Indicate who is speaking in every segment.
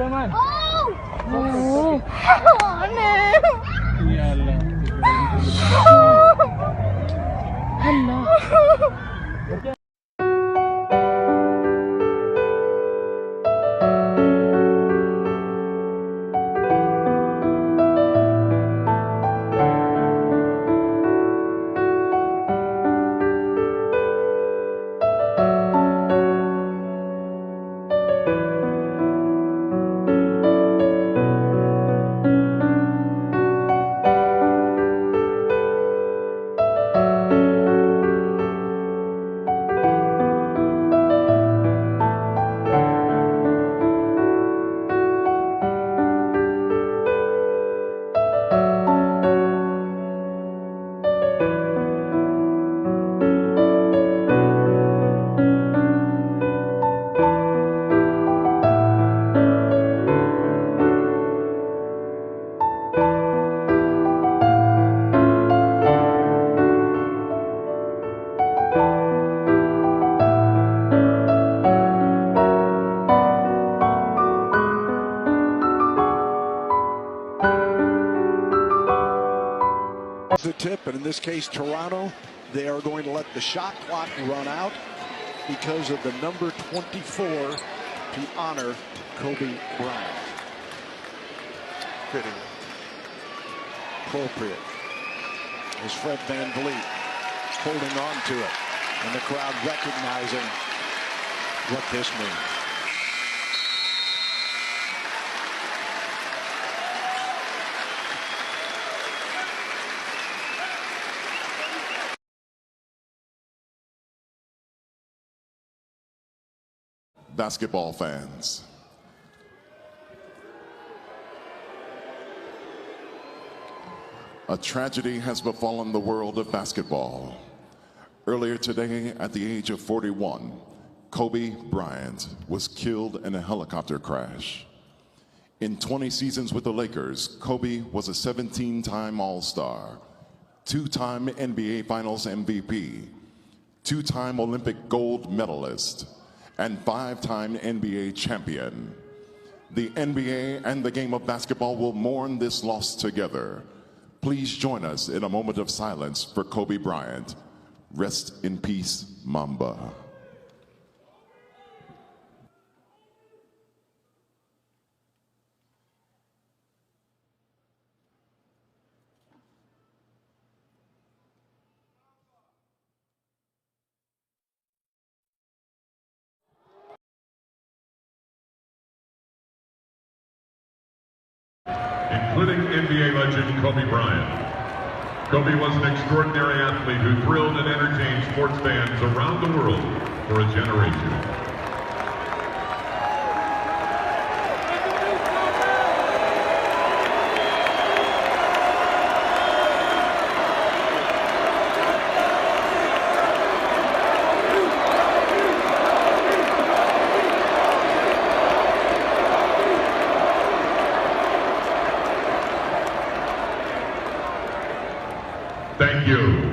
Speaker 1: man.
Speaker 2: Oh!
Speaker 1: Ya Allah. Allah.
Speaker 3: The tip, and in this case, Toronto, they are going to let the shot clock run out because of the number 24 to honor Kobe Bryant. Fitting. Appropriate. As Fred VanVleet holding on to it, and the crowd recognizing what this means.
Speaker 4: Basketball fans, a tragedy has befallen the world of basketball. Earlier today, at the age of 41, Kobe Bryant was killed in a helicopter crash. In 20 seasons with the Lakers, Kobe was a 17-time All-Star, 2-time NBA Finals MVP, 2-time Olympic gold medalist, and 5-time NBA champion. The NBA and the game of basketball will mourn this loss together. Please join us in a moment of silence for Kobe Bryant. Rest in peace, Mamba.
Speaker 5: Including NBA legend Kobe Bryant. Kobe was an extraordinary athlete who thrilled and entertained sports fans around the world for a generation. Thank you.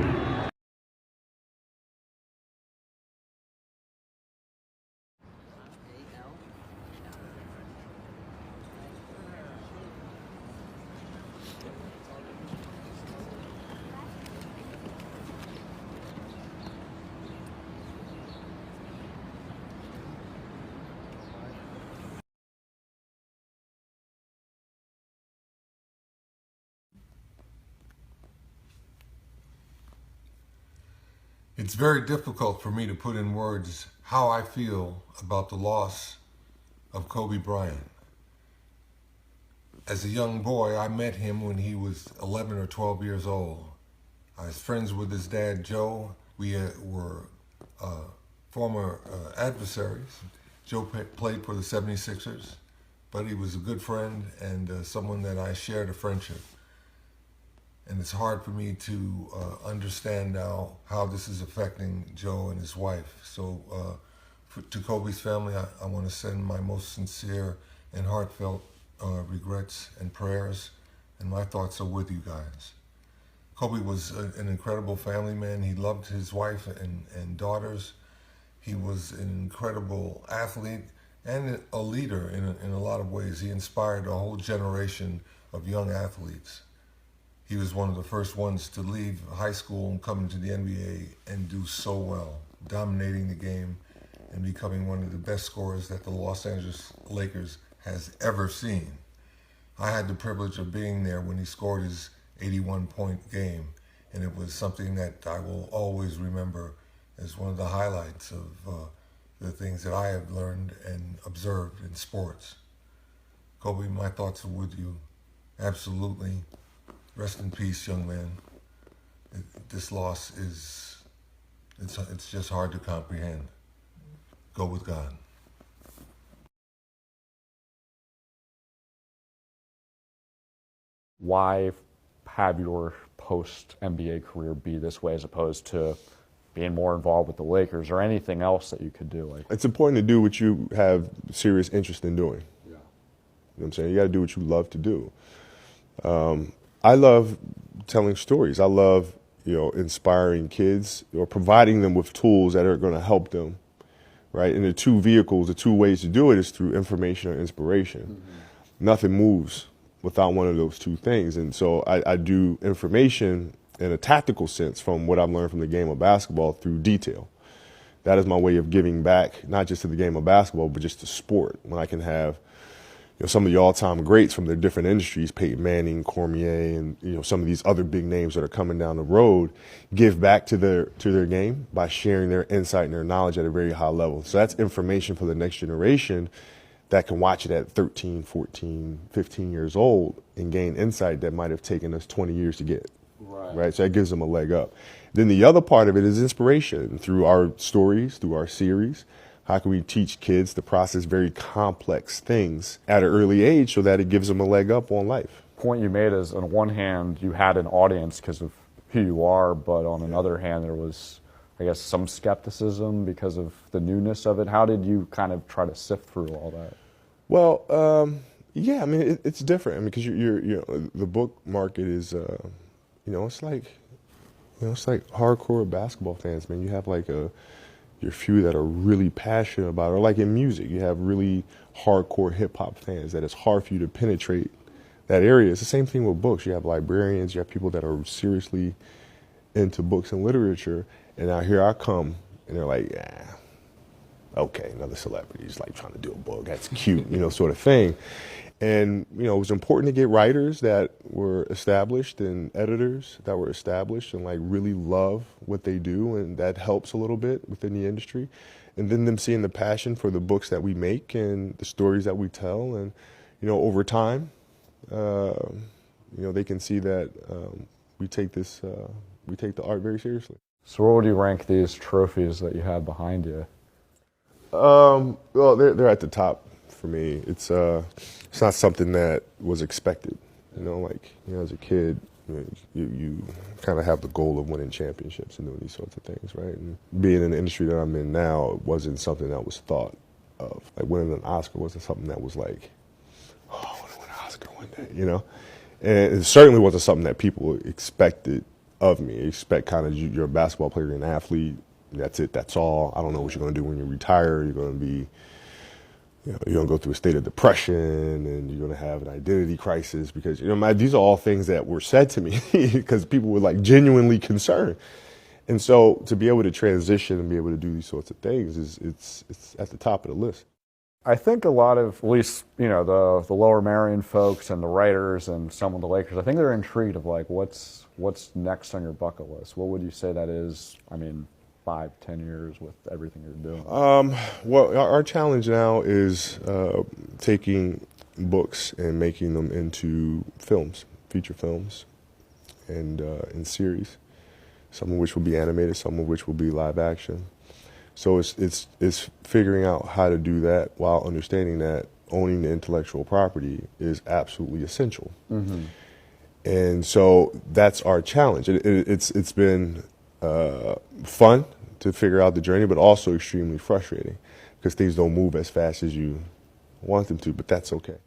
Speaker 6: It's very difficult for me to put in words how I feel about the loss of Kobe Bryant. As a young boy, I met him when he was 11 or 12 years old. I was friends with his dad, Joe. We were former adversaries. Joe played for the 76ers, but he was a good friend and someone that I shared a friendship. And it's hard for me to understand now how this is affecting Joe and his wife. So to Kobe's family, I want to send my most sincere and heartfelt regrets and prayers, and my thoughts are with you guys. Kobe was an incredible family man. He loved his wife and daughters. He was an incredible athlete, and a leader in a lot of ways. He inspired a whole generation of young athletes. He was one of the first ones to leave high school and come into the NBA and do so well, dominating the game and becoming one of the best scorers that the Los Angeles Lakers has ever seen. I had the privilege of being there when he scored his 81-point game, and it was something that I will always remember as one of the highlights of the things that I have learned and observed in sports. Kobe, my thoughts are with you. Absolutely. Rest in peace, young man. This loss it's just hard to comprehend. Go with God.
Speaker 1: Why have your post-NBA career be this way as opposed to being more involved with the Lakers or anything else that you could do?
Speaker 7: It's important to do what you have serious interest in doing.
Speaker 1: Yeah.
Speaker 7: You know what I'm saying? You got to do what you love to do. I love telling stories. I love, inspiring kids or providing them with tools that are going to help them, right? And the two ways to do it is through information or inspiration. Mm-hmm. Nothing moves without one of those two things. And so I do information in a tactical sense from what I've learned from the game of basketball through detail. That is my way of giving back, not just to the game of basketball, but just to sport. When I can have some of the all-time greats from their different industries, Peyton Manning, Cormier, and some of these other big names that are coming down the road, give back to their game by sharing their insight and their knowledge at a very high level. So that's information for the next generation that can watch it at 13, 14, 15 years old and gain insight that might have taken us 20 years to get. Right. So that gives them a leg up. Then the other part of it is inspiration through our stories, through our series. How can we teach kids to process very complex things at an early age so that it gives them a leg up on life?
Speaker 1: Point you made is, on one hand, you had an audience because of who you are, but on another hand, there was, I guess, some skepticism because of the newness of it. How did you kind of try to sift through all that?
Speaker 7: Well, yeah, I mean, it's different. I mean, because the book market is, it's like hardcore basketball fans, man. You have like your few that are really passionate about it, or like in music, you have really hardcore hip hop fans that it's hard for you to penetrate that area. It's the same thing with books. You have librarians, you have people that are seriously into books and literature, and now here I come, and they're like, yeah, okay, another celebrity is like trying to do a book, that's cute, sort of thing. And, it was important to get writers that were established and editors that were established and like really love what they do, and that helps a little bit within the industry. And then them seeing the passion for the books that we make and the stories that we tell, and, over time, they can see that we take the art very seriously.
Speaker 1: So where would you rank these trophies that you have behind you?
Speaker 7: Well, they're at the top for me. It's not something that was expected. As a kid, you kind of have the goal of winning championships and doing these sorts of things, right? And being in the industry that I'm in now, it wasn't something that was thought of. Like winning an Oscar wasn't something that was like, oh, I want to win an Oscar one day, And it certainly wasn't something that people expected of me. You expect kind of you're a basketball player, you're an athlete. That's it. That's all. I don't know what you're going to do when you retire. You're going to be, you're going to go through a state of depression, and you're going to have an identity crisis because, these are all things that were said to me because people were like genuinely concerned. And so to be able to transition and be able to do these sorts of things it's at the top of the list.
Speaker 1: I think a lot of, at least, the Lower Merion folks and the writers and some of the Lakers, I think they're intrigued of like, what's next on your bucket list? What would you say that is? 5-10 years with everything you're doing?
Speaker 7: Well, our challenge now is taking books and making them into films, feature films, and in series. Some of which will be animated, some of which will be live action. So it's figuring out how to do that while understanding that owning the intellectual property is absolutely essential. Mm-hmm. And so that's our challenge. It's been fun to figure out the journey, but also extremely frustrating because things don't move as fast as you want them to, but that's okay.